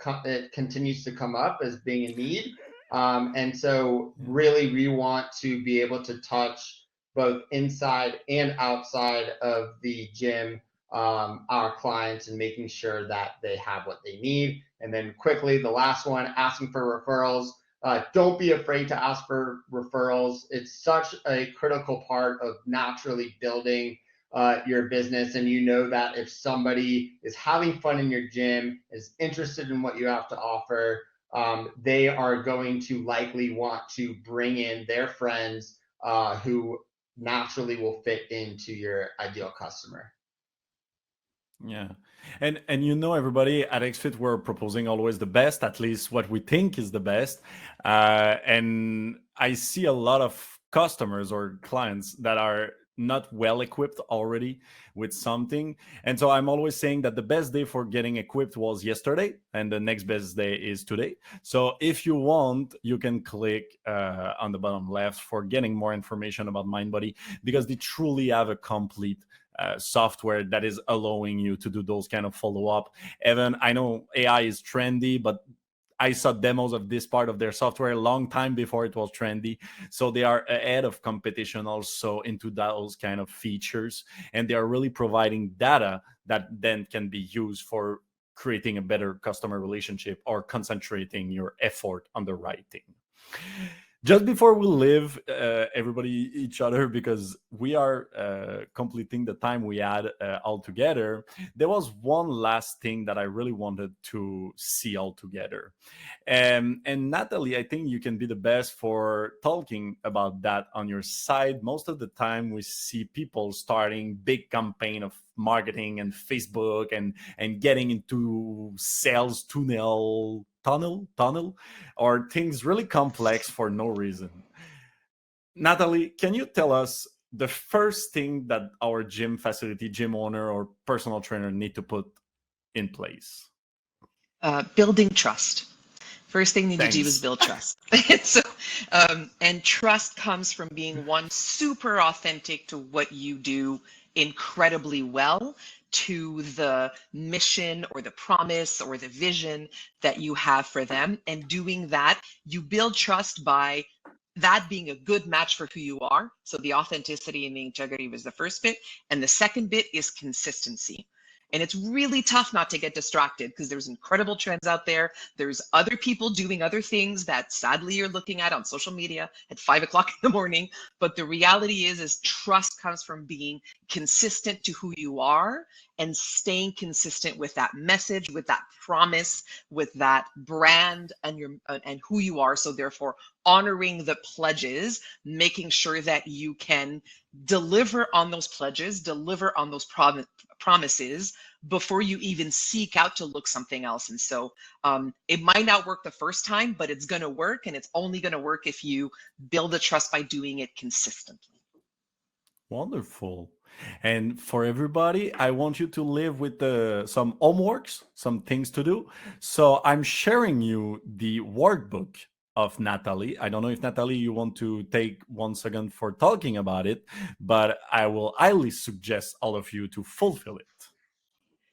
continues to come up as being a need. And so really we want to be able to touch both inside and outside of the gym our clients, and making sure that they have what they need. And then quickly, the last one, asking for referrals. Don't be afraid to ask for referrals. It's such a critical part of naturally building your business. And you know that if somebody is having fun in your gym, is interested in what you have to offer, they are going to likely want to bring in their friends who naturally will fit into your ideal customer. Yeah. And everybody at Hexfit, we're proposing always the best, at least what we think is the best. And I see a lot of customers or clients that are not well equipped already with something. And so I'm always saying that the best day for getting equipped was yesterday, and the next best day is today. So if you want, you can click on the bottom left for getting more information about MindBody, because they truly have a complete software that is allowing you to do those kind of follow-up. Evan, I know AI is trendy, but I saw demos of this part of their software a long time before it was trendy. So they are ahead of competition also into those kind of features. And they are really providing data that then can be used for creating a better customer relationship or concentrating your effort on the right thing. Just before we leave everybody each other, because we are completing the time we had all together, there was one last thing that I really wanted to see all together. And Nathalie, I think you can be the best for talking about that on your side. Most of the time we see people starting big campaign of marketing and Facebook and getting into sales tunnel or things really complex for no reason. Nathalie, can you tell us the first thing that our gym facility, gym owner or personal trainer need to put in place? Building trust. First thing you need Thanks. to do is build trust. And trust comes from being super authentic to what you do incredibly well, to the mission or the promise or the vision that you have for them. And doing that, you build trust by that being a good match for who you are. So the authenticity and the integrity was the first bit. And the second bit is consistency. And it's really tough not to get distracted because there's incredible trends out there. There's other people doing other things that sadly you're looking at on social media at 5 o'clock in the morning. But the reality is trust comes from being consistent to who you are and staying consistent with that message, with that promise, with that brand and who you are. So therefore honoring the pledges, making sure that you can deliver on those pledges, deliver on those promises before you even seek out to look something else. And so it might not work the first time, but it's going to work, and it's only going to work if you build the trust by doing it consistently. Wonderful. And for everybody, I want you to live with some homeworks, some things to do. So I'm sharing you the workbook of Nathalie. I don't know if Nathalie, you want to take 1 second for talking about it, but I will highly suggest all of you to fulfill it.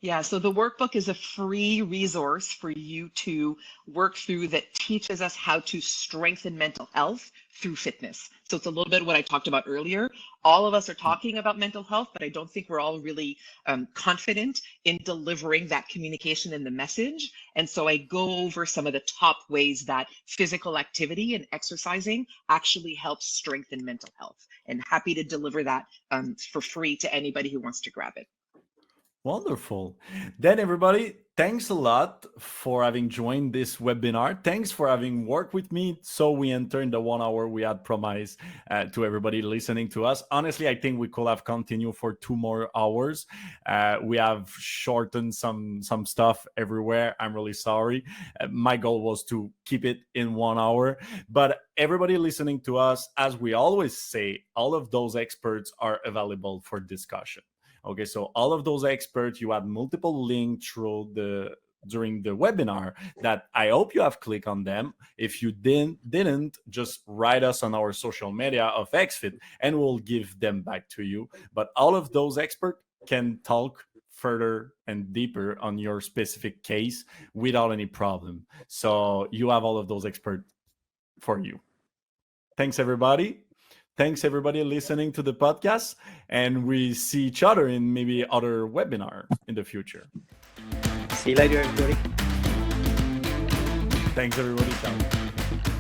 Yeah, so the workbook is a free resource for you to work through that teaches us how to strengthen mental health through fitness. So it's a little bit what I talked about earlier. All of us are talking about mental health, but I don't think we're all really confident in delivering that communication and the message. And so I go over some of the top ways that physical activity and exercising actually helps strengthen mental health. And happy to deliver that for free to anybody who wants to grab it. Wonderful. Then everybody, thanks a lot for having joined this webinar. Thanks for having worked with me. So we entered the 1 hour we had promised to everybody listening to us. Honestly, I think we could have continued for 2 more hours. We have shortened some stuff everywhere. I'm really sorry. My goal was to keep it in 1 hour, but everybody listening to us, as we always say, all of those experts are available for discussion. Okay, so all of those experts, you had multiple links during the webinar that I hope you have clicked on them. If you didn't, just write us on our social media of Hexfit and we'll give them back to you. But all of those experts can talk further and deeper on your specific case without any problem. So you have all of those experts for you. Thanks, everybody. Thanks, everybody listening to the podcast, and we see each other in maybe other webinar in the future. See you later, everybody. Thanks, everybody. Ciao.